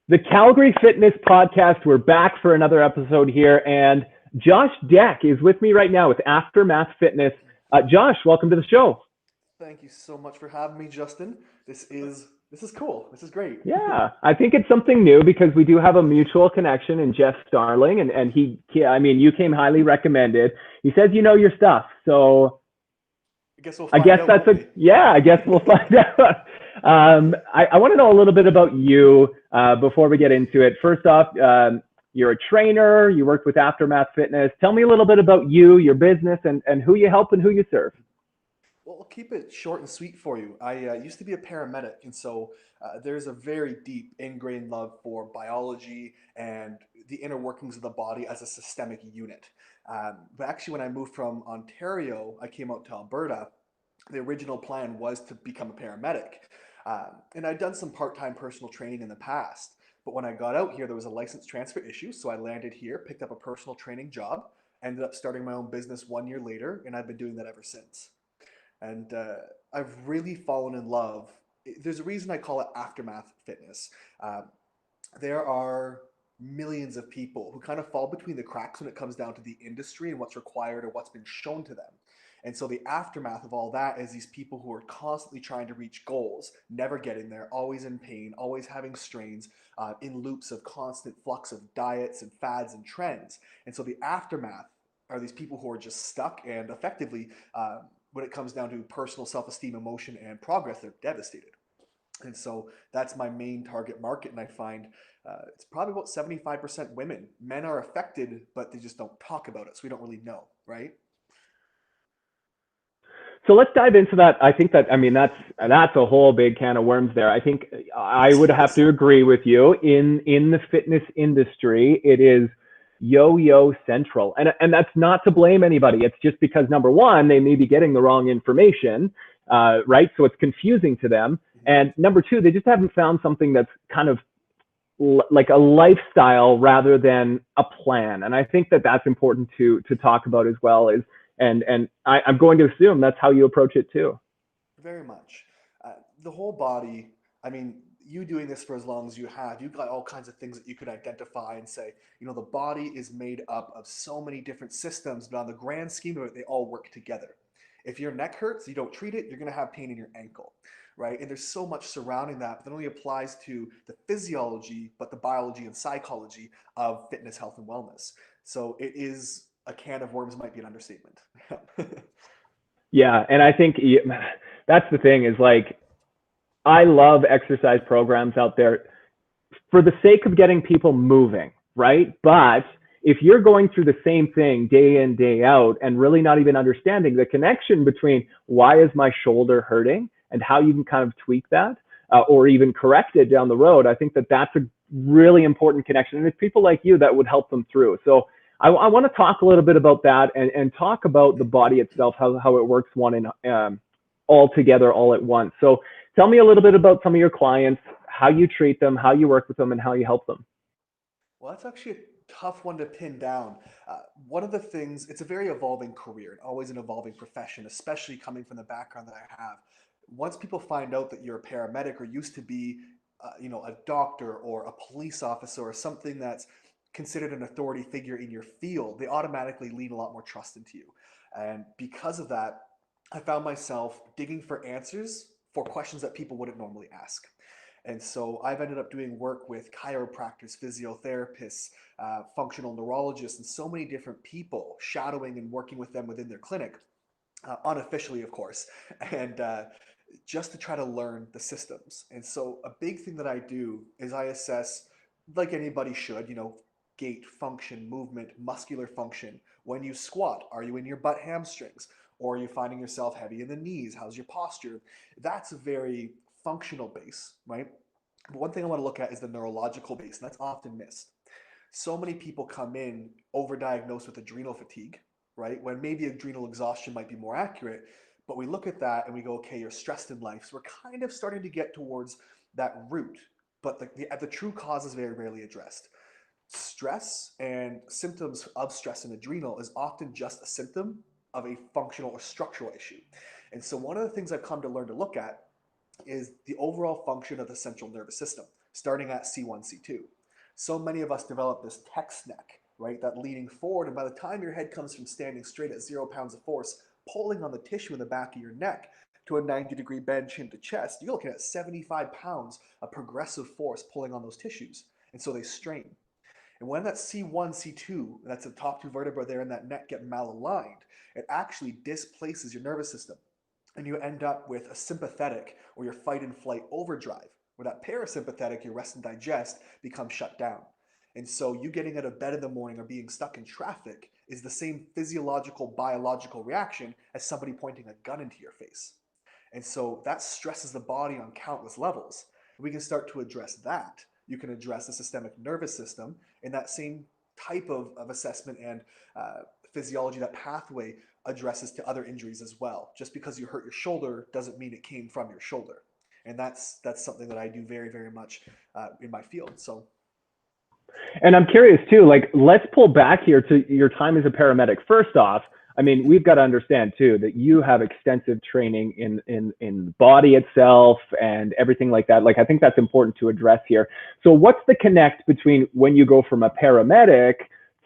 The Calgary Fitness Podcast. We're back for another episode here, and Josh Dech is with me right now with Aftermath Fitness. Josh, welcome to the show. Thank you so much for having me, Justin. This is cool. This is great. Yeah, I think it's something new because we do have a mutual connection in Jeff Starling, and I mean, you came highly recommended. He says you know your stuff, so I guess we'll I find guess out, that's won't we? yeah, I guess we'll find out. I want to know a little bit about you before we get into it. First off, you're a trainer, you worked with Aftermath Fitness. Tell me a little bit about you, your business, and who you help and who you serve. Well, I'll keep it short and sweet for you. I used to be a paramedic, and so there's a very deep ingrained love for biology and the inner workings of the body as a systemic unit. But actually, when I moved from Ontario, I came out to Alberta. The original plan was to become a paramedic. And I'd done some part time personal training in the past. But when I got out here, there was a license transfer issue. So I landed here, picked up a personal training job, ended up starting my own business 1 year later, and I've been doing that ever since. And I've really fallen in love. There's a reason I call it Aftermath Fitness. Uh, there are millions of people who kind of fall between the cracks when it comes down to the industry and what's required or what's been shown to them. And so the aftermath of all that is these people who are constantly trying to reach goals, never getting there, always in pain, always having strains, in loops of constant flux of diets and fads and trends. And so the aftermath are these people who are just stuck and effectively, when it comes down to personal self-esteem, emotion, and progress, they're devastated. And so that's my main target market. And I find it's probably about 75% women. Men are affected, but they just don't talk about it. So we don't really know, right? So let's dive into that. I think that, I mean, that's a whole big can of worms there. I think I Yes, would it have is. to agree with you. In the fitness industry, it is yo-yo central, and that's not to blame anybody. It's just because number one, they may be getting the wrong information, right? So it's confusing to them. Mhm. And number two, they just haven't found something that's kind of like a lifestyle rather than a plan. And I think that that's important to talk about as well. Is I'm going to assume that's how you approach it too. Very much. The whole body, I mean, you doing this for as long as you have, you've got all kinds of things that you could identify and say, the body is made up of so many different systems, but on the grand scheme of it, they all work together. If your neck hurts, you don't treat it, you're going to have pain in your ankle, right? And there's so much surrounding that, but that only applies to the physiology, but the biology and psychology of fitness, health, and wellness. So it is a can of worms, might be an understatement. Yeah, and I think that's the thing is like I love exercise programs out there for the sake of getting people moving, right? But if you're going through the same thing day in, day out, and really not even understanding the connection between why is my shoulder hurting and how you can kind of tweak that or even correct it down the road, I think that that's a really important connection. And it's people like you that would help them through. So I want to talk a little bit about that and talk about the body itself, how it works one in all together, all at once. So tell me a little bit about some of your clients, how you treat them, how you work with them, and how you help them. Well, that's actually a tough one to pin down. One of the things, it's a very evolving career and always an evolving profession, especially coming from the background that I have. Once people find out that you're a paramedic or used to be, a doctor or a police officer or something that's considered an authority figure in your field, they automatically lean a lot more trust into you. And because of that, I found myself digging for answers for questions that people wouldn't normally ask. And so I've ended up doing work with chiropractors, physiotherapists, functional neurologists, and so many different people, shadowing and working with them within their clinic, unofficially, of course, and just to try to learn the systems. And so a big thing that I do is I assess, like anybody should, gait, function, movement, muscular function. When you squat, are you in your butt hamstrings? Or are you finding yourself heavy in the knees? How's your posture? That's a very functional base, right? But one thing I want to look at is the neurological base, and that's often missed. So many people come in overdiagnosed with adrenal fatigue, right? When maybe adrenal exhaustion might be more accurate, but we look at that and we go, okay, you're stressed in life. So we're kind of starting to get towards that root, but the true cause is very rarely addressed. Stress and symptoms of stress and adrenal is often just a symptom of a functional or structural issue. And so one of the things I've come to learn to look at is the overall function of the central nervous system. starting at C1, C2. So many of us develop this text neck, right? That leaning forward, and by the time your head comes from standing straight at 0 pounds of force, pulling on the tissue in the back of your neck to a 90-degree bend chin to chest, you're looking at 75 pounds of progressive force pulling on those tissues. And so they strain. And when that C1, C2, that's the top two vertebrae there in that neck, get malaligned, it actually displaces your nervous system. And you end up with a sympathetic or your fight and flight overdrive, where that parasympathetic, your rest and digest, becomes shut down. And so you getting out of bed in the morning or being stuck in traffic is the same physiological, biological reaction as somebody pointing a gun into your face. And so that stresses the body on countless levels. We can start to address that. You can address the systemic nervous system in that same type of assessment and physiology. That pathway addresses to other injuries as well. Just because you hurt your shoulder doesn't mean it came from your shoulder. And that's something that I do very, very much in my field. So. And I'm curious too, like, let's pull back here to your time as a paramedic. First off, I mean, we've got to understand too that you have extensive training in the body itself and everything like that. Like, I think that's important to address here. So what's the connect between when you go from a paramedic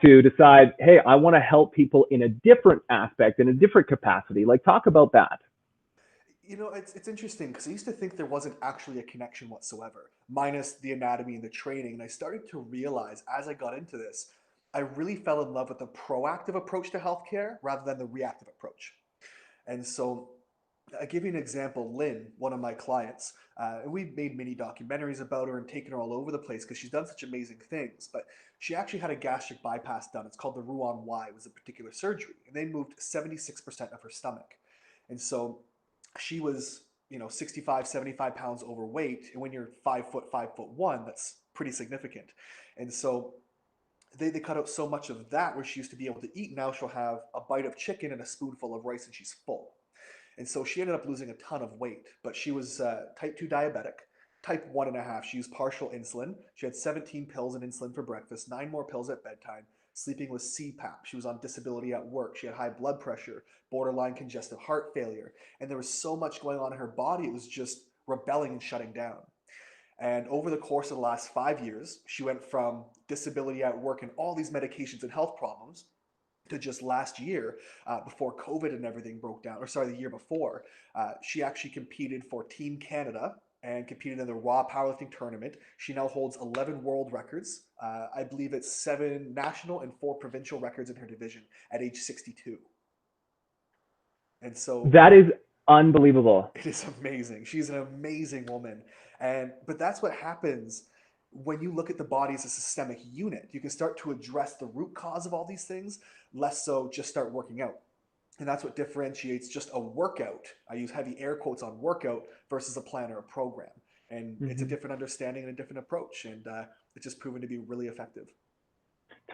to decide, hey, I want to help people in a different aspect, in a different capacity? Like, talk about that. It's interesting because I used to think there wasn't actually a connection whatsoever, minus the anatomy and the training. And I started to realize as I got into this, I really fell in love with the proactive approach to healthcare rather than the reactive approach. And so I give you an example. Lynn, one of my clients, and we've made many documentaries about her and taken her all over the place because she's done such amazing things. But she actually had a gastric bypass done. It's called the Rouen Y. It was a particular surgery, and they moved 76% of her stomach. And so she was 65, 75 pounds overweight, and when you're 5', 5'1", that's pretty significant. And so they cut out so much of that where she used to be able to eat. Now she'll have a bite of chicken and a spoonful of rice and she's full. And so she ended up losing a ton of weight. But she was type 2 diabetic, type 1.5. She used partial insulin. She had 17 pills and insulin for breakfast, 9 more pills at bedtime, sleeping with CPAP. She was on disability at work. She had high blood pressure, borderline congestive heart failure. And there was so much going on in her body, it was just rebelling and shutting down. And over the course of the last 5 years, she went from disability at work and all these medications and health problems to just last year, before COVID and everything broke down, or sorry, the year before, she actually competed for Team Canada and competed in the Raw Powerlifting Tournament. She now holds 11 world records. I believe it's 7 national and 4 provincial records in her division at age 62. And so that is unbelievable. It is amazing. She's an amazing woman. But that's what happens when you look at the body as a systemic unit. You can start to address the root cause of all these things, less so just start working out. And that's what differentiates just a workout. I use heavy air quotes on workout versus a plan or a program. And It's a different understanding and a different approach. And it's just proven to be really effective.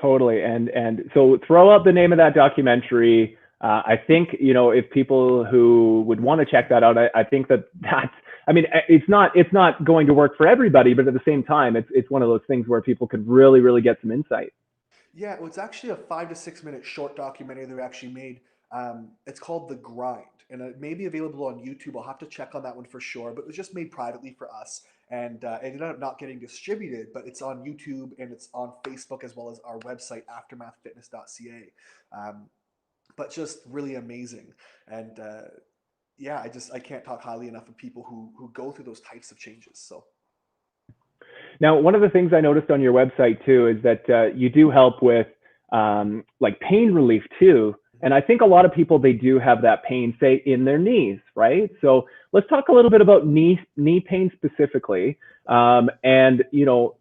Totally. And so throw out the name of that documentary. I think, if people who would want to check that out, I think it's not going to work for everybody, but at the same time, it's one of those things where people could really, really get some insight. Yeah, well, it's actually a 5 to 6 minute short documentary that we actually made. It's called The Grind, and it may be available on YouTube. I'll have to check on that one for sure, but it was just made privately for us, and it ended up not getting distributed, but it's on YouTube and it's on Facebook as well as our website, aftermathfitness.ca. But just really amazing. And I can't talk highly enough of people who go through those types of changes. So. Now, one of the things I noticed on your website too is that you do help with like pain relief too. And I think a lot of people, they do have that pain, say, in their knees, right? So let's talk a little bit about knee pain specifically. And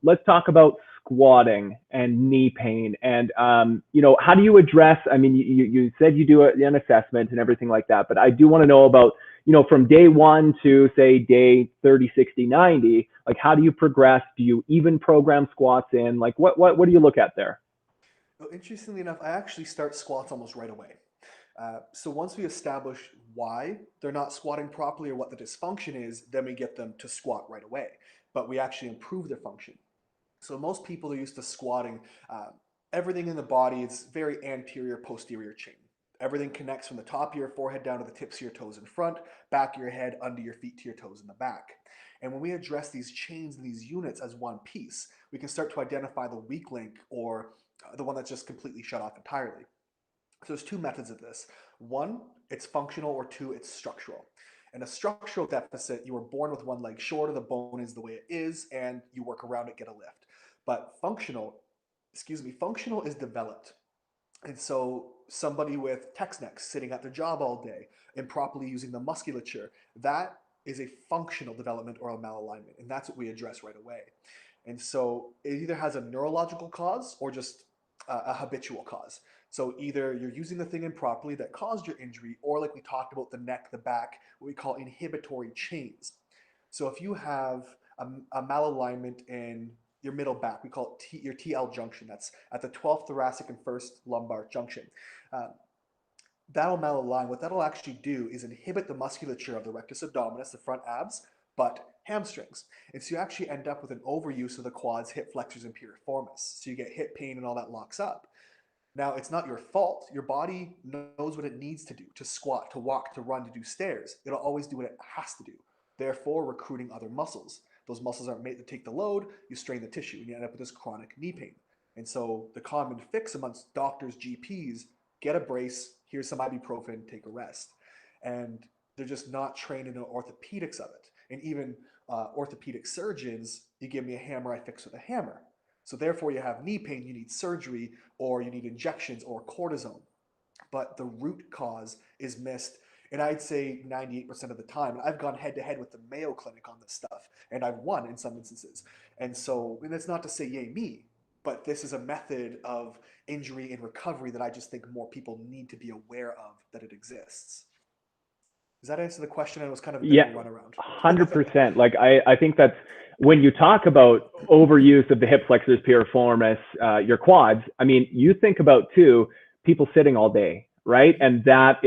let's talk about squatting and knee pain. And how do you address, I mean, you said you do an assessment and everything like that, but I do want to know about, from day 1 to say day 30, 60, 90, like, how do you progress? Do you even program squats in? Like, what do you look at there? Well, interestingly enough, I actually start squats almost right away. So once we establish why they're not squatting properly or what the dysfunction is, then we get them to squat right away. But we actually improve their function. So most people are used to squatting. Everything in the body is very anterior, posterior chain. Everything connects from the top of your forehead down to the tips of your toes in front, back of your head, under your feet to your toes in the back. And when we address these chains and these units as one piece, we can start to identify the weak link or the one that's just completely shut off entirely. So there's two methods of this. One, it's functional, or two, it's structural. In a structural deficit, you were born with one leg shorter, the bone is the way it is, and you work around it, get a lift. But functional is developed. And so somebody with Tex-Mex sitting at their job all day, improperly using the musculature, that is a functional development or a malalignment. And that's what we address right away. And so it either has a neurological cause or just a habitual cause. So either you're using the thing improperly that caused your injury, or like we talked about the neck, the back, what we call inhibitory chains. So if you have a malalignment in your middle back, we call it your TL junction. That's at the 12th thoracic and 1st lumbar junction. Uh, that'll malalign. What that'll actually do is inhibit the musculature of the rectus abdominis, the front abs, but hamstrings. And so you actually end up with an overuse of the quads, hip flexors, and piriformis. So you get hip pain and all that locks up. Now, it's not your fault. Your body knows what it needs to do, to squat, to walk, to run, to do stairs. It'll always do what it has to do, therefore recruiting other muscles. Those muscles aren't made to take the load. You strain the tissue, and you end up with this chronic knee pain. And so the common fix amongst doctors, GPs, get a brace, here's some ibuprofen, take a rest. And they're just not trained in the orthopedics of it. And even orthopedic surgeons, you give me a hammer, I fix with a hammer. So therefore you have knee pain, you need surgery, or you need injections or cortisone. But the root cause is missed. And I'd say 98% of the time. And I've gone head to head with the Mayo Clinic on this stuff, and I've won in some instances. And so, and that's not to say yay me, but this is a method of injury and recovery that I just think more people need to be aware of, that it exists. Does that answer the question? It was kind of a bit Yeah, of a runaround. 100%. Like I think that's when you talk about overuse of the hip flexors, piriformis, your quads. I mean, you think about too people sitting all day, right? And that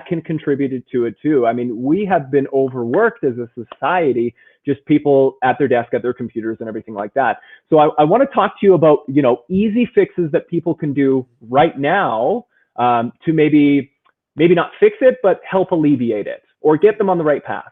can contribute to it too. I mean, we have been overworked as a society, just people at their desk, at their computers, and everything like that. So I want to talk to you about easy fixes that people can do right now to maybe not fix it, but help alleviate it or get them on the right path.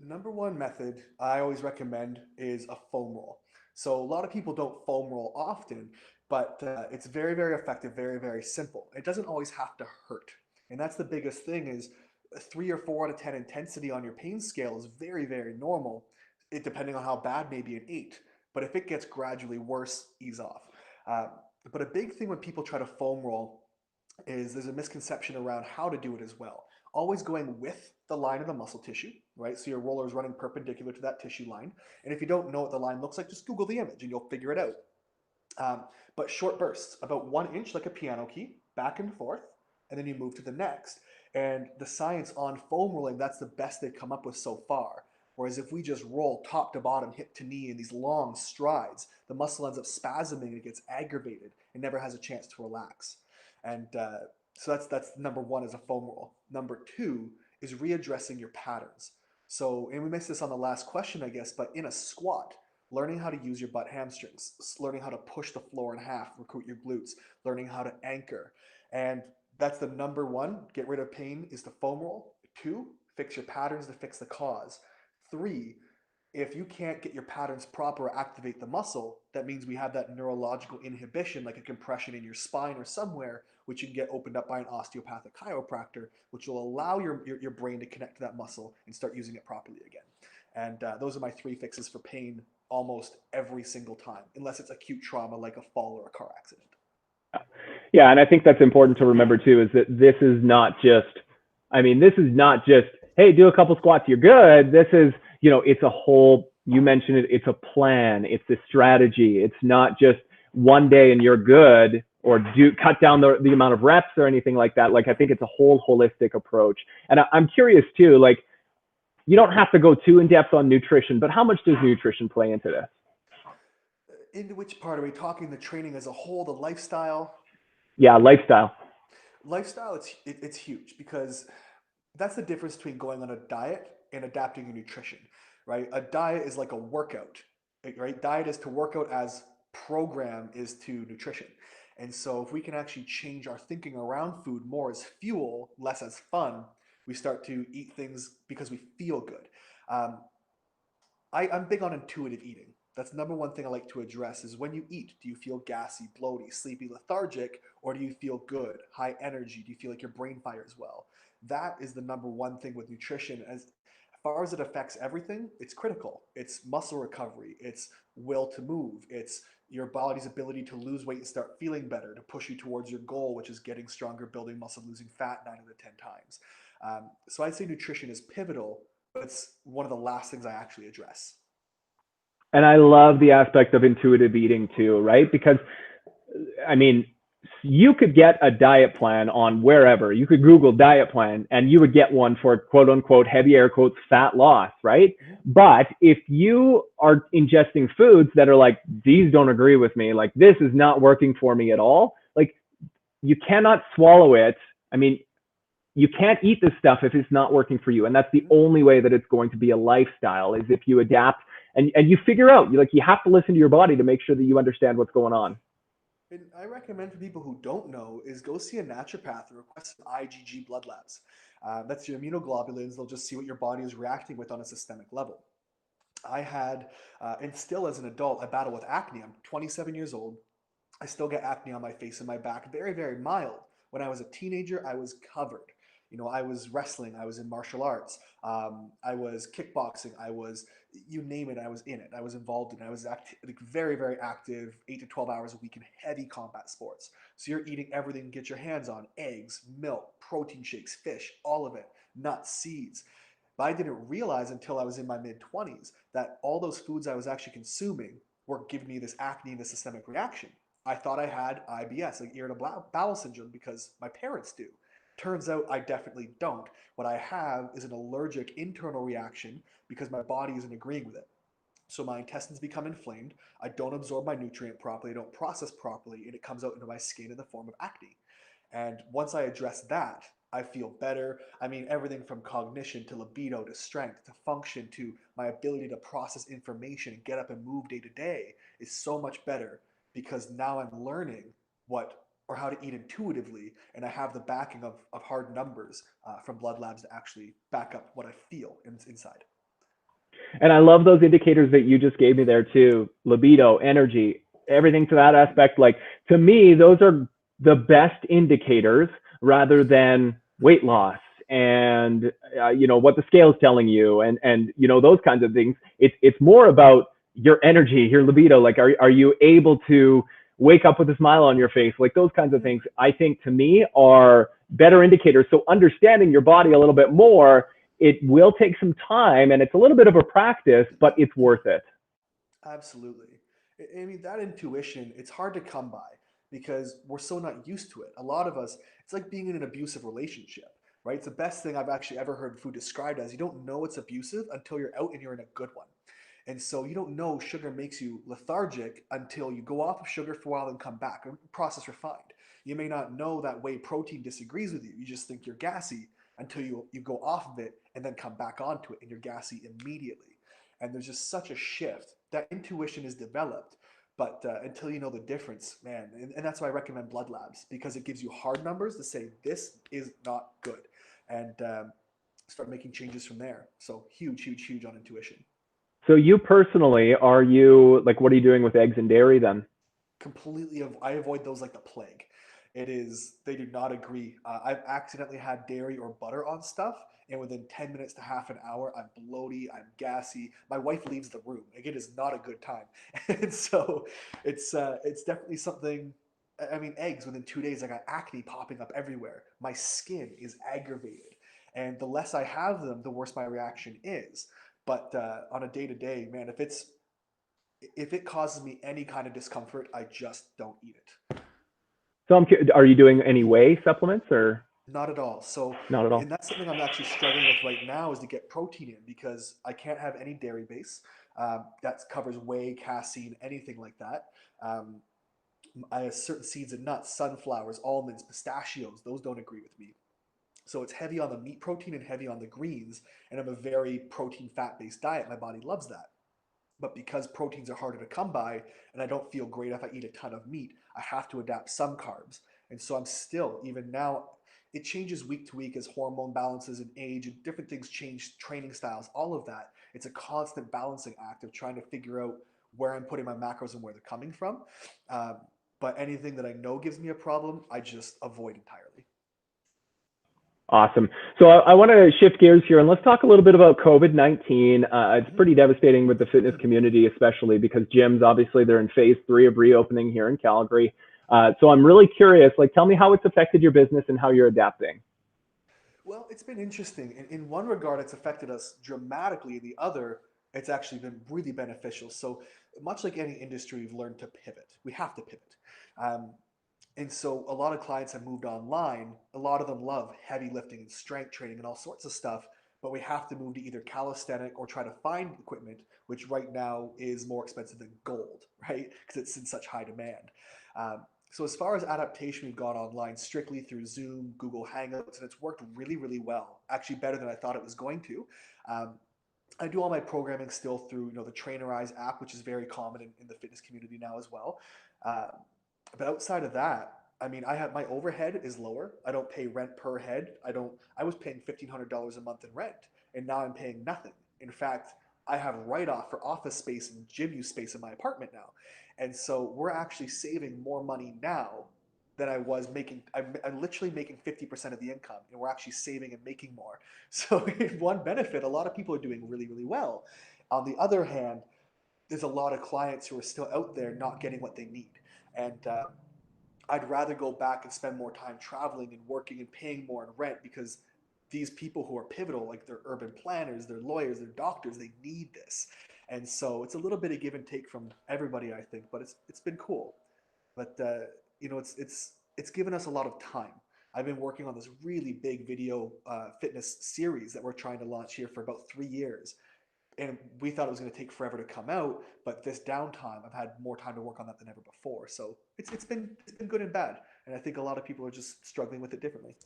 Number one method I always recommend is a foam roll. So a lot of people don't foam roll often, but it's very, very effective, very, very simple. It doesn't always have to hurt. And that's the biggest thing is a 3 or 4 out of 10 intensity on your pain scale is very, very normal, depending on how bad, maybe an 8. But if it gets gradually worse, ease off. Uh, but a big thing when people try to foam roll is there's a misconception around how to do it as well. Always going with the line of the muscle tissue, right? So your roller is running perpendicular to that tissue line. And if you don't know what the line looks like, just Google the image and you'll figure it out. But short bursts, about 1 inch, like a piano key, back and forth, and then you move to the next. And the science on foam rolling, that's the best they've come up with so far. Whereas if we just roll top to bottom, hip to knee in these long strides, the muscle ends up spasming and it gets aggravated and never has a chance to relax. And so that's number one, is a foam roll. Number two is readdressing your patterns. So, and we missed this on the last question, I guess, but in a squat, learning how to use your butt hamstrings, learning how to push the floor in half, recruit your glutes, learning how to anchor. And that's the number one, get rid of pain, is the foam roll. 2, fix your patterns to fix the cause. 3, if you can't get your patterns proper or activate the muscle, that means we have that neurological inhibition, like a compression in your spine or somewhere, which you can get opened up by an osteopathic chiropractor, which will allow your brain to connect to that muscle and start using it properly again. And those are my 3 fixes for pain almost every single time, unless it's acute trauma like a fall or a car accident. Yeah, and I think that's important to remember too, is that this is not just, hey, do a couple squats, you're good. This is, it's a whole, you mentioned it, it's a plan, it's a strategy. It's not just one day and you're good, or cut down the amount of reps or anything like that. Like, I think it's a whole holistic approach. And I'm curious too, like, you don't have to go too in depth on nutrition, but how much does nutrition play into this? Into which part are we talking? The training as a whole, the lifestyle? Yeah, lifestyle. Lifestyle, it's huge, because that's the difference between going on a diet and adapting your nutrition, right? A diet is like a workout, right? Diet is to work out as program is to nutrition. And so if we can actually change our thinking around food more as fuel, less as fun, we start to eat things because we feel good. I'm big on intuitive eating. That's the number one thing I like to address is when you eat, do you feel gassy, bloaty, sleepy, lethargic, or do you feel good, high energy? Do you feel like your brain fires well? That is the number one thing with nutrition. As far as it affects everything, it's critical. It's muscle recovery, it's will to move, it's your body's ability to lose weight and start feeling better, to push you towards your goal, which is getting stronger, building muscle, losing fat 9 out of 10 times. So I'd say nutrition is pivotal, but it's one of the last things I actually address. And I love the aspect of intuitive eating too, right? Because I mean, you could get a diet plan on wherever. You could Google diet plan and you would get one for quote unquote, heavy air quotes, fat loss, right? Mhm. But if you are ingesting foods that are like, these don't agree with me, like this is not working for me at all, like you cannot swallow it. I mean, you can't eat this stuff if it's not working for you. And that's the Mhm. only way that it's going to be a lifestyle is if you adapt and you figure out, you have to listen to your body to make sure that you understand what's going on. And I recommend for people who don't know is go see a naturopath and request some IgG blood labs. That's your immunoglobulins. They'll just see what your body is reacting with on a systemic level. I had, and still as an adult, I battle with acne. I'm 27 years old. I still get acne on my face and my back, very, very mild. When I was a teenager, I was covered. I was wrestling, I was in martial arts, I was kickboxing, I was, you name it, I was in it. I was involved in it. I was like very, very active, 8 to 12 hours a week in heavy combat sports. So you're eating everything you get your hands on: eggs, milk, protein shakes, fish, all of it, nuts, seeds. But I didn't realize until I was in my mid 20s that all those foods I was actually consuming were giving me this acne and this systemic reaction. I thought I had IBS, like irritable bowel syndrome, because my parents do. Turns out I definitely don't. What I have is an allergic internal reaction because my body isn't agreeing with it. So my intestines become inflamed. I don't absorb my nutrient properly. I don't process properly, and it comes out into my skin in the form of acne. And once I address that, I feel better. I mean, everything from cognition to libido to strength to function to my ability to process information and get up and move day to day is so much better because now I'm learning what or how to eat intuitively, and I have the backing of hard numbers from blood labs to actually back up what I feel inside. And I love those indicators that you just gave me there too. Libido, energy, everything to that aspect. Like to me, those are the best indicators rather than weight loss and what the scale is telling you and those kinds of things. It's more about your energy, your libido. Like are you able to wake up with a smile on your face? Like those kinds of things, I think to me are better indicators. So understanding your body a little bit more, it will take some time and it's a little bit of a practice, but it's worth it. Absolutely. I mean, that intuition, it's hard to come by because we're so not used to it. A lot of us, it's like being in an abusive relationship, right? It's the best thing I've actually ever heard food described as. You don't know it's abusive until you're out and you're in a good one. And so you don't know sugar makes you lethargic until you go off of sugar for a while and come back, or process refined. You may not know that whey protein disagrees with you. You just think you're gassy until you go off of it and then come back onto it and you're gassy immediately. And there's just such a shift. That intuition is developed, but until you know the difference, man, and that's why I recommend blood labs because it gives you hard numbers to say this is not good, and start making changes from there. So huge, huge, huge on intuition. So you personally, are you like, what are you doing with eggs and dairy then? Completely, I avoid those like the plague. It is, they do not agree. I've accidentally had dairy or butter on stuff, and within 10 minutes to half an hour, I'm bloaty, I'm gassy. My wife leaves the room. Like, it is not a good time. And so it's definitely something. I mean, eggs within 2 days, I got acne popping up everywhere. My skin is aggravated. And the less I have them, the worse my reaction is. But on a day to day, man, if it causes me any kind of discomfort, I just don't eat it. So are you doing any whey supplements or Not at all. So, not at and all? that's something I'm actually struggling with right now is to get protein in because I can't have any dairy base. That covers whey, casein, anything like that. Um, I have certain seeds and nuts, sunflowers, almonds, pistachios. Those don't agree with me. So it's heavy on the meat protein and heavy on the greens. And I'm a very protein fat based diet. My body loves that. But because proteins are harder to come by and I don't feel great if I eat a ton of meat, I have to adapt some carbs. And so I'm still, even now, it changes week to week as hormone balances and age and different things change, training styles, all of that. It's a constant balancing act of trying to figure out where I'm putting my macros and where they're coming from. Um, but anything that I know gives me a problem, I just avoid entirely. Awesome. So I want to shift gears here and let's talk a little bit about COVID-19. It's pretty devastating with the fitness community, especially because gyms, obviously, they're in phase 3 of reopening here in Calgary. So I'm really curious, like, tell me how it's affected your business and how you're adapting. Well, it's been interesting. In one regard, it's affected us dramatically. In the other, it's actually been really beneficial. So, much like any industry, we've learned to pivot. We have to pivot. Um, and so, a lot of clients have moved online. A lot of them love heavy lifting and strength training and all sorts of stuff. But we have to move to either calisthenic or try to find equipment, which right now is more expensive than gold, right? Because it's in such high demand. So as far as adaptation, we've gone online strictly through Zoom, Google Hangouts, and it's worked really, really well. Actually, better than I thought it was going to. Um, I do all my programming still through the Trainerize app, which is very common in the fitness community now as well. Uh, but outside of that, I mean, I have my overhead is lower. I don't pay rent per head. I don't. I was paying $1,500 a month in rent, and now I'm paying nothing. In fact, I have write off for office space and gym use space in my apartment now, and so we're actually saving more money now than I was making. I'm literally making 50% of the income, and we're actually saving and making more. So, in one benefit, a lot of people are doing really, really well. On the other hand, there's a lot of clients who are still out there not getting what they need. And I'd rather go back and spend more time traveling and working and paying more in rent because these people who are pivotal, like they're urban planners, they're lawyers, they're doctors, they need this. And so it's a little bit of give and take from everybody, I think, but it's been cool. But it's given us a lot of time. I've been working on this really big video fitness series that we're trying to launch here for about 3 years, and we thought it was going to take forever to come out. But this downtime, I've had more time to work on that than ever before. So it's been good and bad, and I think a lot of people are just struggling with it differently.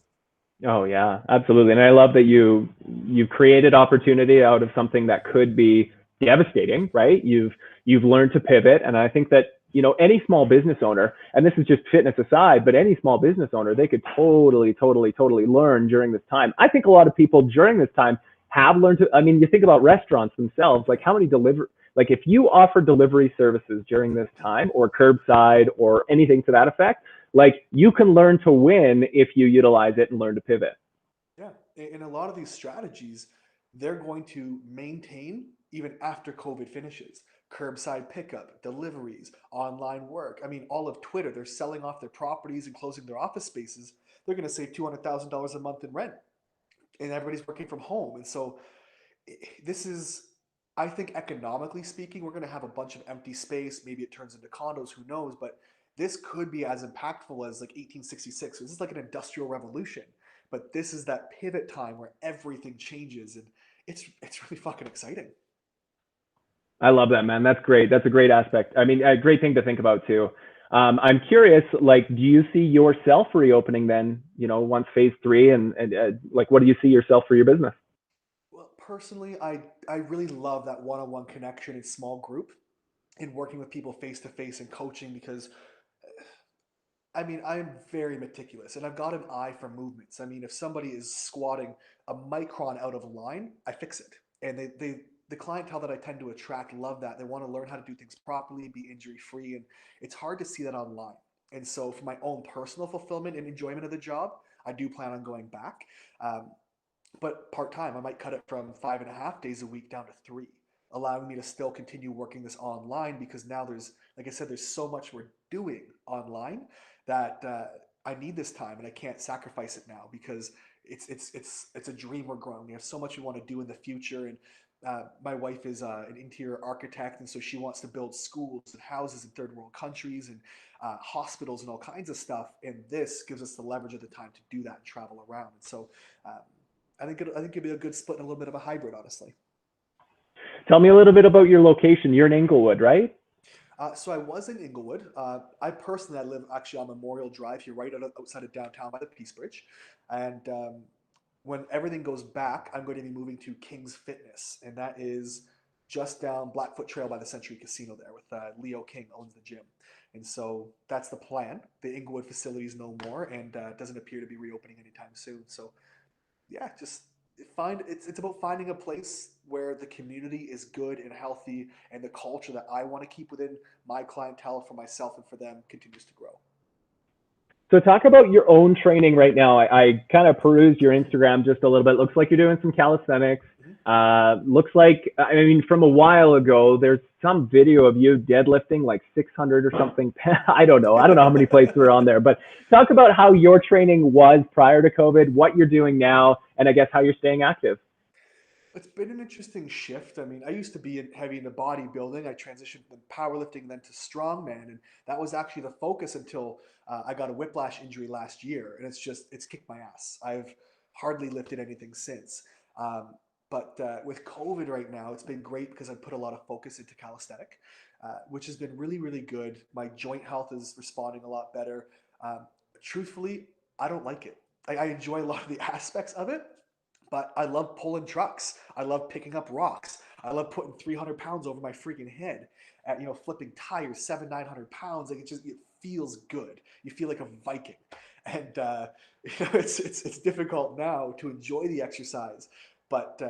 Oh yeah, absolutely. And I love that you've created opportunity out of something that could be devastating, right? You've learned to pivot, and I think that any small business owner, and this is just fitness aside, but any small business owner, they could totally learn during this time. I think a lot of people during this time have learned to. I mean, you think about restaurants themselves, like how many deliver, like if you offer delivery services during this time or curbside or anything to that effect, like you can learn to win if you utilize it and learn to pivot. Yeah, and a lot of these strategies, they're going to maintain even after COVID finishes. Curbside pickup, deliveries, online work. I mean, all of Twitter, they're selling off their properties and closing their office spaces. They're going to save $200,000 a month in rent, and everybody's working from home. And so this is, I think, economically speaking, we're going to have a bunch of empty space. Maybe it turns into condos, who knows? But this could be as impactful as like 1866. This is like an industrial revolution. But this is that pivot time where everything changes, and it's really fucking exciting. I love that, man. That's great. That's a great aspect. I mean, a great thing to think about too. I'm curious, like, do you see yourself reopening then, once phase 3 and like, what do you see yourself for your business? Well, personally, I really love that one-on-one connection in small group and working with people face to face and coaching because I mean, I'm very meticulous and I've got an eye for movements. I mean, if somebody is squatting a micron out of line, I fix it. And the clientele that I tend to attract love that. They want to learn how to do things properly, be injury free. And it's hard to see that online. And so, for my own personal fulfillment and enjoyment of the job, I do plan on going back. Um, but part time, I might cut it from 5.5 days a week down to three, allowing me to still continue working this online because now there's, like I said, there's so much we're doing online that I need this time and I can't sacrifice it now because it's a dream we're growing. We have so much we want to do in the future, and my wife is an interior architect, and so she wants to build schools and houses in third world countries and hospitals and all kinds of stuff. And this gives us the leverage at the time to do that and travel around. And so um, I think it'd be a good split and a little bit of a hybrid, honestly. Tell me a little bit about your location. You're in Inglewood, right? So I was in Inglewood. I personally I live actually on Memorial Drive here, right outside of downtown by the Peace Bridge. And when everything goes back, I'm going to be moving to King's Fitness, and that is just down Blackfoot Trail by the Century Casino there with Leo King owns the gym. And so that's the plan. The Inglewood facility is no more and doesn't appear to be reopening anytime soon. So yeah, just it's about finding a place where the community is good and healthy and the culture that I want to keep within my clientele for myself and for them continues to grow. So talk about your own training right now. I kind of perused your Instagram just a little bit. Looks like you're doing some calisthenics. Looks like, I mean, from a while ago, there's some video of you deadlifting like 600 or something. I don't know. I don't know how many plates were on there, but talk about how your training was prior to COVID, what you're doing now, and I guess how you're staying active. It's been an interesting shift. I mean, I used to be heavy into bodybuilding. I transitioned from powerlifting then to strongman, and that was actually the focus until I got a whiplash injury last year, and it's kicked my ass. I've hardly lifted anything since. But with COVID right now, it's been great because I put a lot of focus into calisthenic, which has been really, really good. My joint health is responding a lot better. Truthfully, I don't like it. I enjoy a lot of the aspects of it, but I love pulling trucks. I love picking up rocks. I love putting 300 pounds over my freaking head at, flipping tires, 900 pounds. Like it feels good. You feel like a Viking. And, it's difficult now to enjoy the exercise, but,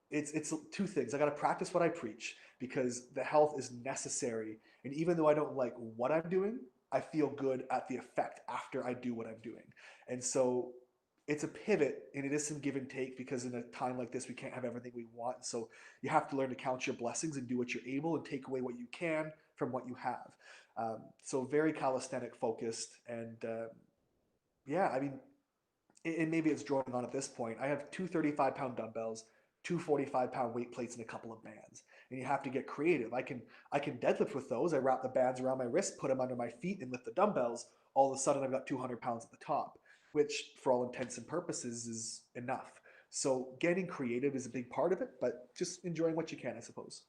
it's two things. I got to practice what I preach because the health is necessary. And even though I don't like what I'm doing, I feel good at the effect after I do what I'm doing. And so it's a pivot and it is some give and take because in a time like this we can't have everything we want, so you have to learn to count your blessings and do what you're able and take away what you can from what you have. So very calisthenic focused, and yeah, I mean, and maybe it's drawing on at this point. I have two 35-pound dumbbells, two 45-pound weight plates, and a couple of bands. And you have to get creative. I can deadlift with those. I wrap the bands around my wrist, put them under my feet, and lift the dumbbells. All of a sudden, I've got 200 pounds at the top, which, for all intents and purposes, is enough. So getting creative is a big part of it, but just enjoying what you can, I suppose.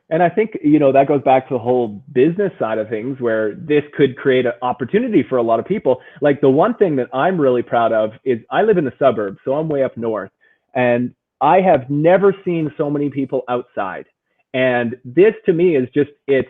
And I think, that goes back to the whole business side of things where this could create an opportunity for a lot of people. Like the one thing that I'm really proud of is I live in the suburbs, so I'm way up north, and I have never seen so many people outside. And this to me is just, it's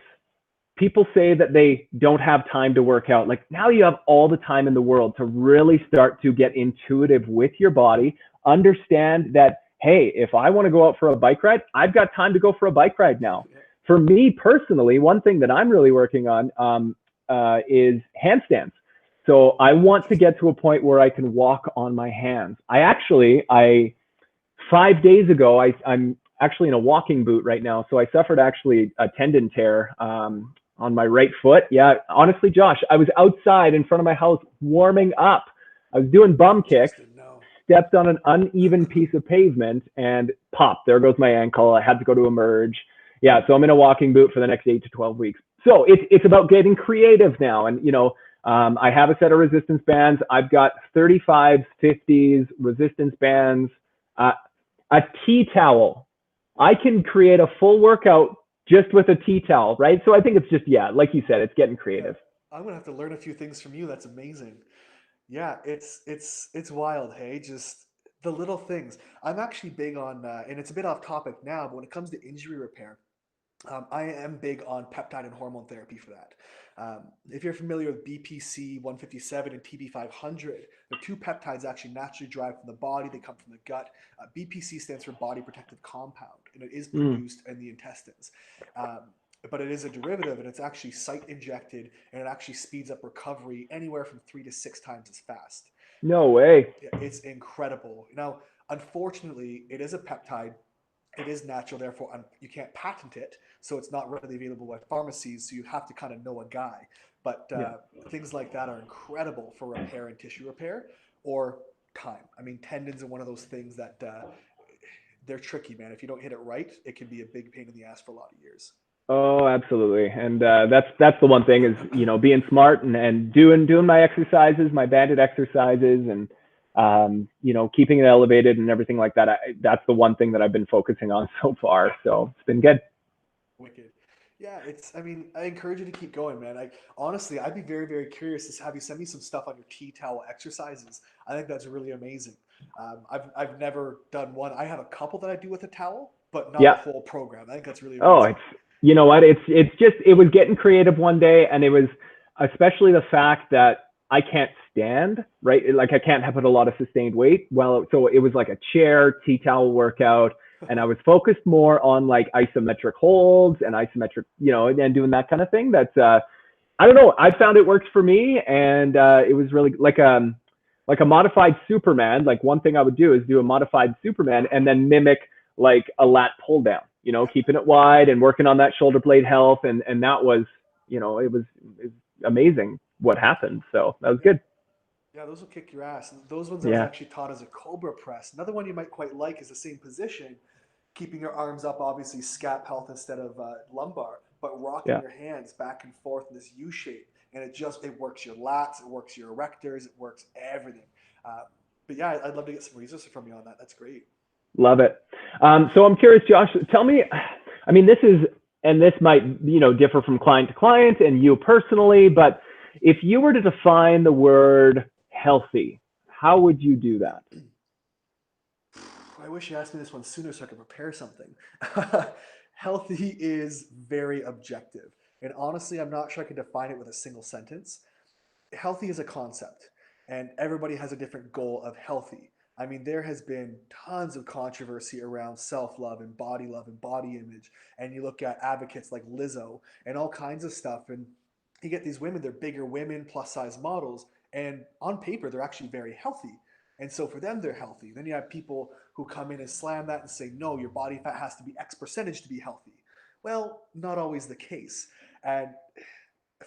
people say that they don't have time to work out. Like now you have all the time in the world to really start to get intuitive with your body, understand that, hey, if I want to go out for a bike ride, I've got time to go for a bike ride now. For me personally, one thing that I'm really working on is handstands. So I want to get to a point where I can walk on my hands. I 5 days ago, I'm actually in a walking boot right now. So I suffered actually a tendon tear on my right foot. Yeah, honestly, Josh, I was outside in front of my house warming up. I was doing bum kicks, stepped on an uneven piece of pavement, and pop, there goes my ankle. I had to go to Emerge. Yeah, so I'm in a walking boot for the next 8 to 12 weeks. So it's about getting creative now. And, I have a set of resistance bands. I've got 35s, 50s, resistance bands, a tea towel. I can create a full workout just with a tea towel, right? So I think it's just, yeah, like you said, it's getting creative. Yeah, I'm gonna have to learn a few things from you. That's amazing. Yeah, it's wild. Hey, just the little things. I'm actually big on, and it's a bit off topic now, but when it comes to injury repair, I am big on peptide and hormone therapy for that. If you're familiar with BPC 157 and TB 500, the two peptides actually naturally derived from the body. They come from the gut. BPC stands for body protective compound, and it is produced in the intestines. But it is a derivative, and it's actually site injected, and it actually speeds up recovery anywhere from 3 to 6 times as fast. No way. It's incredible. Now, unfortunately, it is a peptide. It is natural, therefore you can't patent it, so it's not readily available at pharmacies. So you have to kind of know a guy. But things like that are incredible for repair and tissue repair or time. I mean, tendons are one of those things that they're tricky, man. If you don't hit it right, it can be a big pain in the ass for a lot of years. Oh, absolutely. And that's the one thing is, being smart and doing my exercises, my banded exercises, and keeping it elevated and everything like that. That's the one thing that I've been focusing on so far. So it's been good. Wicked. Yeah, I mean, I encourage you to keep going, man. Honestly, I'd be very, very curious to have you send me some stuff on your tea towel exercises. I think that's really amazing. I've never done one. I have a couple that I do with a towel, but not a Yeah. whole program. I think that's really Oh, amazing. it's, you know what? It's just, it was getting creative one day, and it was especially the fact that I can't stand, right? Like I can't have put a lot of sustained weight. Well, so it was like a chair, tea towel workout, and I was focused more on like isometric holds and isometric, and doing that kind of thing. That's I don't know. I found it works for me, and it was really like a modified Superman. Like one thing I would do is do a modified Superman and then mimic like a lat pull down. Yeah. Keeping it wide and working on that shoulder blade health, and that was, it was amazing what happened. So that was Yeah. good. Yeah, those will kick your ass. And those ones I was Yeah, actually taught as a Cobra press. Another one you might quite like is the same position, keeping your arms up, obviously scap health instead of lumbar, but rocking yeah. your hands back and forth in this U shape. And it works your lats, it works your erectors, it works everything. Uh, but yeah, I'd love to get some resources from you on that. That's great. Love it. So I'm curious, Josh, tell me, I mean, this might, differ from client to client and you personally, but if you were to define the word healthy, how would you do that? I wish you asked me this one sooner so I could prepare something. Healthy is very objective. And honestly, I'm not sure I can define it with a single sentence. Healthy is a concept, and everybody has a different goal of healthy. I mean, there has been tons of controversy around self love and body image. And you look at advocates like Lizzo and all kinds of stuff. And you get these women, they're bigger women, plus size models. And on paper, they're actually very healthy. And so for them, they're healthy. Then you have people who come in and slam that and say, no, your body fat has to be X percentage to be healthy. Well, not always the case. And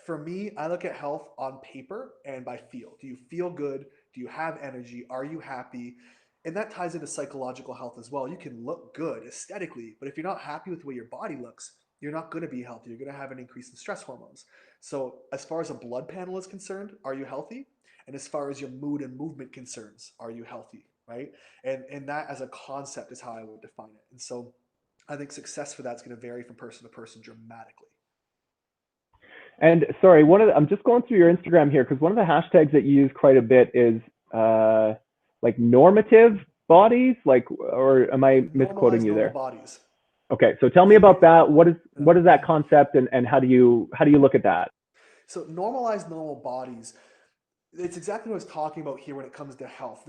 for me, I look at health on paper and by feel. Do you feel good? Do you have energy? Are you happy? And that ties into psychological health as well. You can look good aesthetically, but if you're not happy with the way your body looks, you're not going to be healthy. You're going to have an increase in stress hormones. So, as far as a blood panel is concerned, are you healthy? And as far as your mood and movement concerns, are you healthy? Right? And that as a concept is how I would define it. And so, I think success for that's going to vary from person to person dramatically. And sorry, I'm just going through your Instagram here because one of the hashtags that you use quite a bit is uh, like normative bodies, like, or am I misquoting Normalize you normal there? bodies. Okay, so tell me It, about it, that. What is uh, that concept, and how do you look at that? so normalize normal bodies. It's exactly what I was talking about here when it comes to health.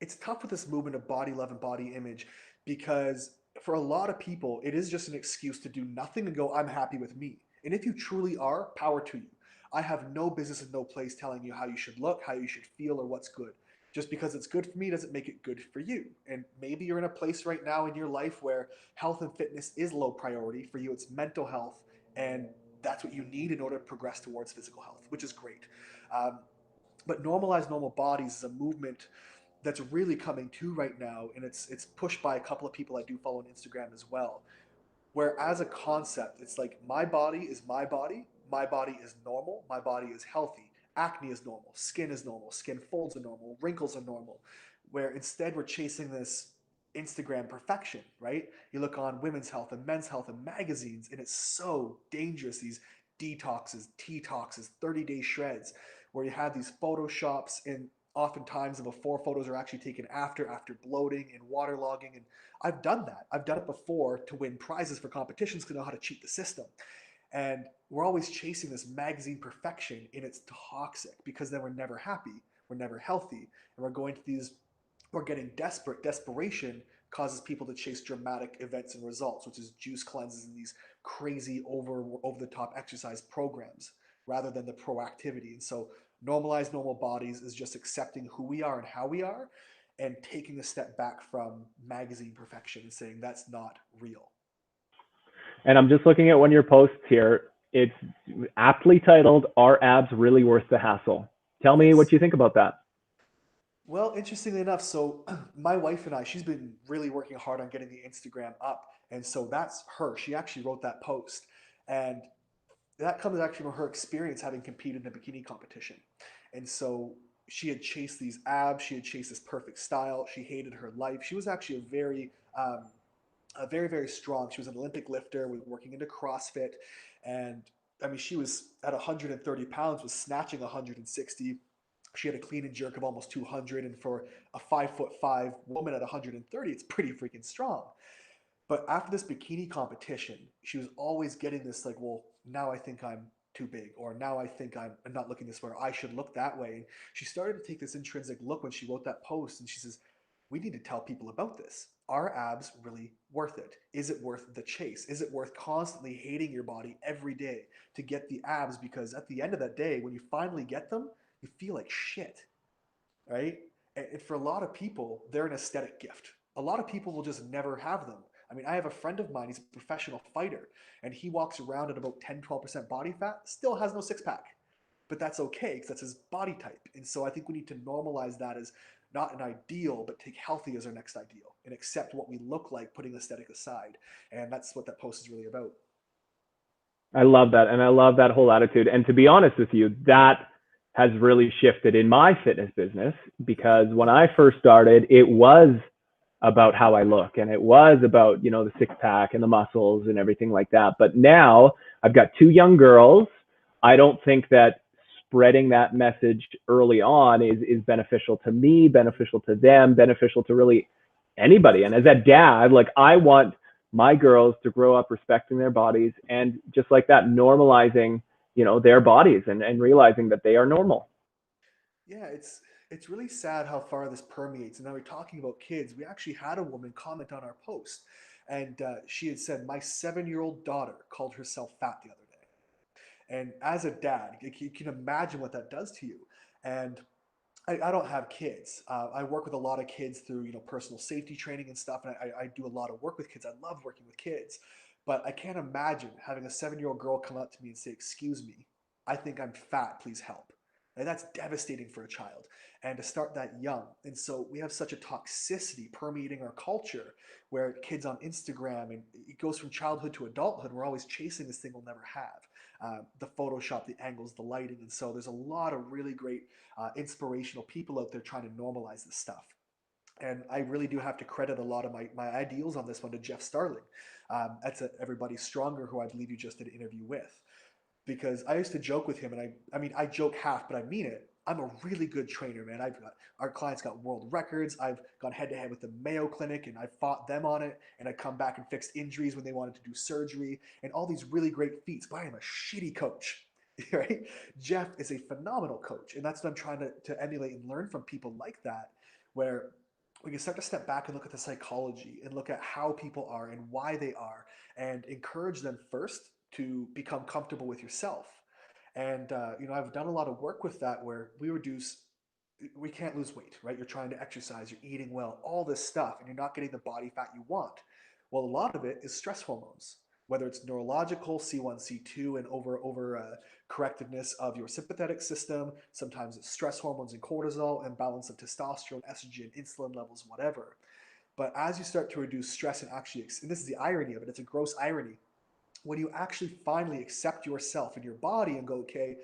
It's tough with this movement of body love and body image because for a lot of people, it is just an excuse to do nothing and go, I'm happy with me. And if you truly are, power to you. I have no business and no place telling you how you should look, how you should feel, or what's good. Just because it's good for me doesn't make it good for you. And maybe you're in a place right now in your life where health and fitness is low priority. For you, it's mental health. And that's what you need in order to progress towards physical health, which is great. Um, but normalize normal bodies is a movement that's really coming to right now, and it's pushed by a couple of people I do follow on Instagram as well. Where as a concept, it's like my body is normal, my body is healthy. Acne is normal, skin folds are normal, wrinkles are normal. Where instead we're chasing this Instagram perfection, right? You look on women's health and men's health and magazines, and it's so dangerous. These detoxes, detoxes, 30-day shreds, where you have these photoshops, and oftentimes the before photos are actually taken after bloating and waterlogging. And I've done that. I've done it before to win prizes for competitions because I know how to cheat the system. And we're always chasing this magazine perfection, and it's toxic because then we're never happy, we're never healthy, and we're going to these, we're getting desperate. Desperation causes people to chase dramatic events and results, which is juice cleanses and these crazy over the top exercise programs rather than the proactivity. And so normalize normal bodies is just accepting who we are and how we are and taking a step back from magazine perfection and saying that's not real. And I'm just looking at one of your posts here. It's aptly titled, "Are Abs Really Worth the Hassle?" Tell me what Yes. you think about that. Well, interestingly enough, so my wife and I, she's been really working hard on getting the Instagram up. And so that's her. She actually wrote that post. And that comes actually from her experience having competed in a bikini competition. And so she had chased these abs, she had chased this perfect style. She hated her life. She was actually um, very strong. She was an Olympic lifter, was working into CrossFit, and I mean, she was at 130 pounds, was snatching 160. She had a clean and jerk of almost 200, and for a 5'5" woman at 130, it's pretty freaking strong. But after this bikini competition, she was always getting this like, well, now I think I'm too big, or now I think I'm not looking this way, or I should look that way. And she started to take this intrinsic look when she wrote that post, and she says, we need to tell people about this. Are abs really worth it? Is it worth the chase? Is it worth constantly hating your body every day to get the abs? Because at the end of that day, when you finally get them, you feel like shit, right? And for a lot of people, they're an aesthetic gift. A lot of people will just never have them. I mean, I have a friend of mine, he's a professional fighter, and he walks around at about 10, 12% body fat, still has no six pack. But that's okay because that's his body type. And so I think we need to normalize that as not an ideal, but take healthy as our next ideal and accept what we look like, putting aesthetic aside. And that's what that post is really about. I love that. And I love that whole attitude. And to be honest with you, that has really shifted in my fitness business, because when I first started, it was about how I look, and it was about, the six pack and the muscles and everything like that. But now I've got two young girls. I don't think that spreading that message early on is beneficial to me, beneficial to them, beneficial to really anybody. And as a dad, like, I want my girls to grow up respecting their bodies, and just like that, normalizing, their bodies, and realizing that they are normal. Yeah, it's really sad how far this permeates. And now we're talking about kids. We actually had a woman comment on our post, and she had said, "My 7-year-old daughter called herself fat the other day." And as a dad, you can imagine what that does to you. And I don't have kids. I work with a lot of kids through personal safety training and stuff, and I do a lot of work with kids. I love working with kids, but I can't imagine having a 7-year-old girl come up to me and say, "Excuse me, I think I'm fat. Please help." And that's devastating for a child, and to start that young. And so we have such a toxicity permeating our culture, where kids on Instagram, and it goes from childhood to adulthood. We're always chasing this thing we'll never have. The Photoshop, the angles, the lighting, and so there's a lot of really great inspirational people out there trying to normalize this stuff. And I really do have to credit a lot of my ideals on this one to Jeff Starling. That's Everybody's Stronger, who I believe you just did an interview with. Because I used to joke with him, and I mean, I joke half, but I mean it. I'm a really good trainer, man. Our clients got world records. I've gone head to head with the Mayo Clinic, and I fought them on it. And I come back and fixed injuries when they wanted to do surgery, and all these really great feats. But I am a shitty coach, right? Jeff is a phenomenal coach, and that's what I'm trying to emulate and learn from people like that, where we can start to step back and look at the psychology and look at how people are and why they are, and encourage them first to become comfortable with yourself. And I've done a lot of work with that, where we can't lose weight, right? You're trying to exercise, you're eating well, all this stuff, and you're not getting the body fat you want. Well, a lot of it is stress hormones, whether it's neurological, C1, C2, and over correctiveness of your sympathetic system. Sometimes it's stress hormones and cortisol, imbalance of testosterone, estrogen, insulin levels, whatever. But as you start to reduce stress, and actually, and this is the irony of it, it's a gross irony, when you actually finally accept yourself and your body and go, okay,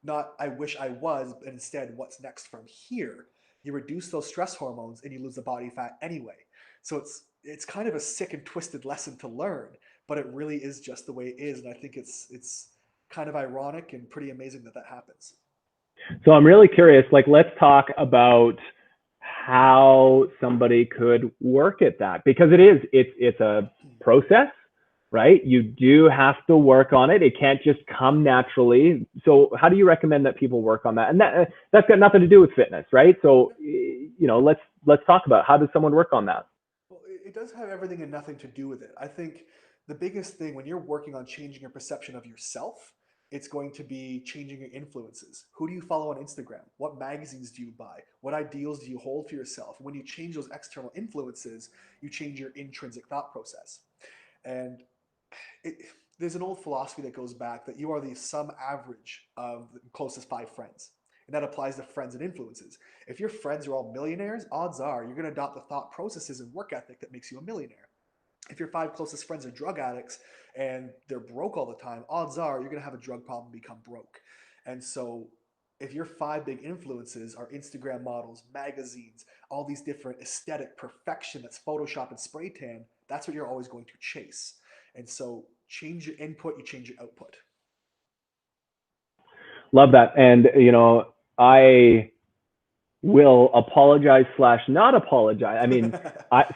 not I wish I was, but instead what's next from here, you reduce those stress hormones and you lose the body fat anyway. So it's kind of a sick and twisted lesson to learn, but it really is just the way it is. And I think it's kind of ironic and pretty amazing that that happens. So I'm really curious, like, let's talk about how somebody could work at that, because it's a process, right? You do have to work on it. It can't just come naturally. So how do you recommend that people work on that? And that's got nothing to do with fitness, right? So, let's talk about, how does someone work on that? Well, it does have everything and nothing to do with it. I think the biggest thing when you're working on changing your perception of yourself, it's going to be changing your influences. Who do you follow on Instagram? What magazines do you buy? What ideals do you hold for yourself? When you change those external influences, you change your intrinsic thought process. And it, there's an old philosophy that goes back that you are the sum average of the closest five friends. And that applies to friends and influences. If your friends are all millionaires, odds are you're going to adopt the thought processes and work ethic that makes you a millionaire. If your five closest friends are drug addicts and they're broke all the time, odds are you're going to have a drug problem and become broke. And so if your five big influences are Instagram models, magazines, all these different aesthetic perfection that's Photoshop and spray tan, that's what you're always going to chase. And so change your input, you change your output. Love that. And, I will apologize / not apologize. I mean,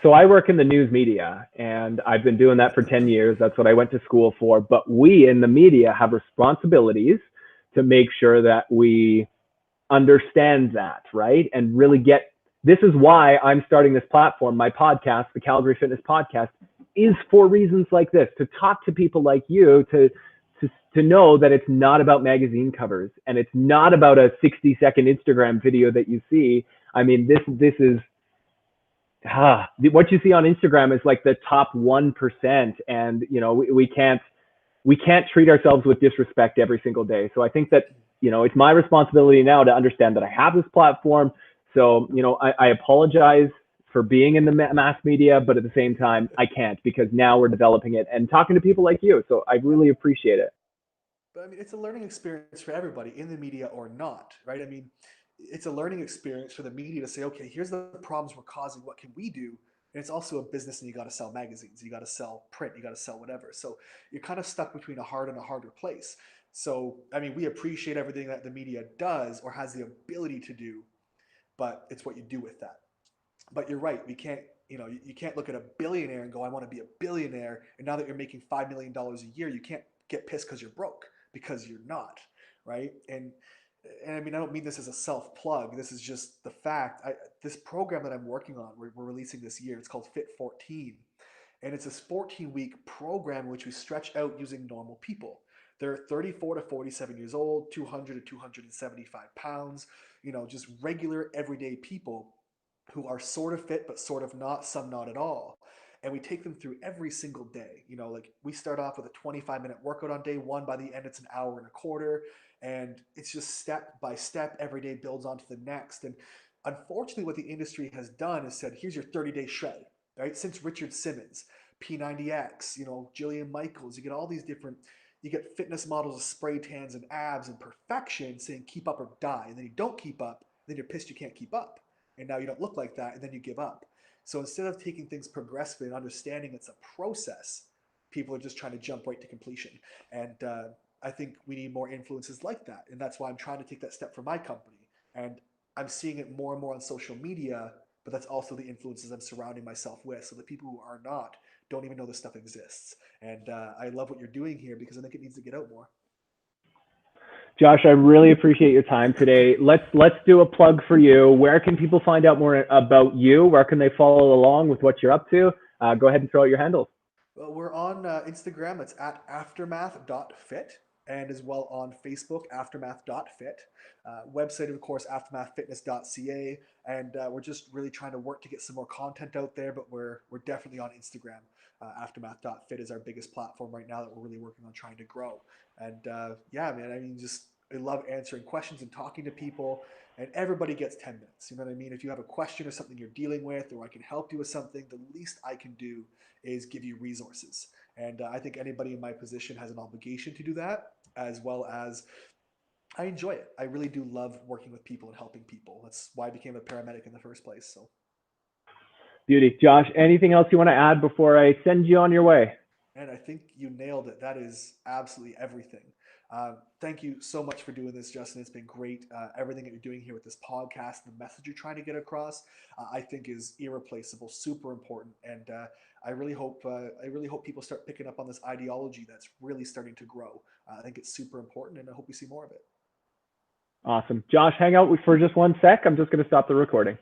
so I work in the news media, and I've been doing that for 10 years. That's what I went to school for. But we in the media have responsibilities to make sure that we understand that, right? And really get, this is why I'm starting this platform. My podcast, the Calgary Fitness Podcast, is for reasons like this, to talk to people like you, to know that it's not about magazine covers, and it's not about a 60-second Instagram video that you see. I mean, this is what you see on Instagram is like the top 1%, and we can't treat ourselves with disrespect every single day. So I think that it's my responsibility now to understand that I have this platform. So I apologize for being in the mass media, but at the same time I can't, because now we're developing it and talking to people like you. So I really appreciate it. But I mean, it's a learning experience for everybody, in the media or not, right? I mean, it's a learning experience for the media to say, okay, here's the problems we're causing. What can we do? And it's also a business, and you got to sell magazines, you got to sell print, you got to sell whatever. So you're kind of stuck between a hard and a harder place. So, I mean, we appreciate everything that the media does or has the ability to do, but it's what you do with that. But you're right. We can't, you can't look at a billionaire and go, I want to be a billionaire. And now that you're making $5 million a year, you can't get pissed because you're broke, because you're not, right? And I mean, I don't mean this as a self plug. This is just the fact. This program that I'm working on, we're releasing this year. It's called Fit 14, and it's this 14-week program in which we stretch out using normal people. They're 34 to 47 years old, 200 to 275 pounds. Just regular everyday people who are sort of fit but sort of not, some not at all. And we take them through every single day. Like we start off with a 25-minute workout on day one. By the end, it's an hour and a quarter. And it's just step by step, every day builds onto the next. And unfortunately, what the industry has done is said, here's your 30-day shred, right? Since Richard Simmons, P90X, Jillian Michaels, you get all these different, you get fitness models of spray tans and abs and perfection saying keep up or die. And then you don't keep up, then you're pissed you can't keep up. And now you don't look like that, and then you give up. So instead of taking things progressively and understanding it's a process, people are just trying to jump right to completion. And I think we need more influences like that. And that's why I'm trying to take that step for my company. And I'm seeing it more and more on social media, but that's also the influences I'm surrounding myself with. So the people who are not don't even know this stuff exists. And I love what you're doing here, because I think it needs to get out more. Josh, I really appreciate your time today. Let's do a plug for you. Where can people find out more about you? Where can they follow along with what you're up to? Go ahead and throw out your handles. Well, we're on Instagram. It's at aftermath.fit, and as well on Facebook, aftermath.fit. Website, of course, aftermathfitness.ca. And we're just really trying to work to get some more content out there, but we're definitely on Instagram. Aftermath.fit is our biggest platform right now that we're really working on trying to grow. And yeah, man, I mean, I love answering questions and talking to people, and everybody gets 10 minutes. You know what I mean? If you have a question or something you're dealing with, or I can help you with something, the least I can do is give you resources. And I think anybody in my position has an obligation to do that, as well as I enjoy it. I really do love working with people and helping people. That's why I became a paramedic in the first place. So, beauty. Josh, anything else you want to add before I send you on your way? and I think you nailed it. That is absolutely everything. Thank you so much for doing this, Justin. It's been great. Everything that you're doing here with this podcast, the message you're trying to get across, I think is irreplaceable, super important. And I really hope people start picking up on this ideology that's really starting to grow. I think it's super important, and I hope we see more of it. Awesome. Josh, hang out for just one sec. I'm just going to stop the recording.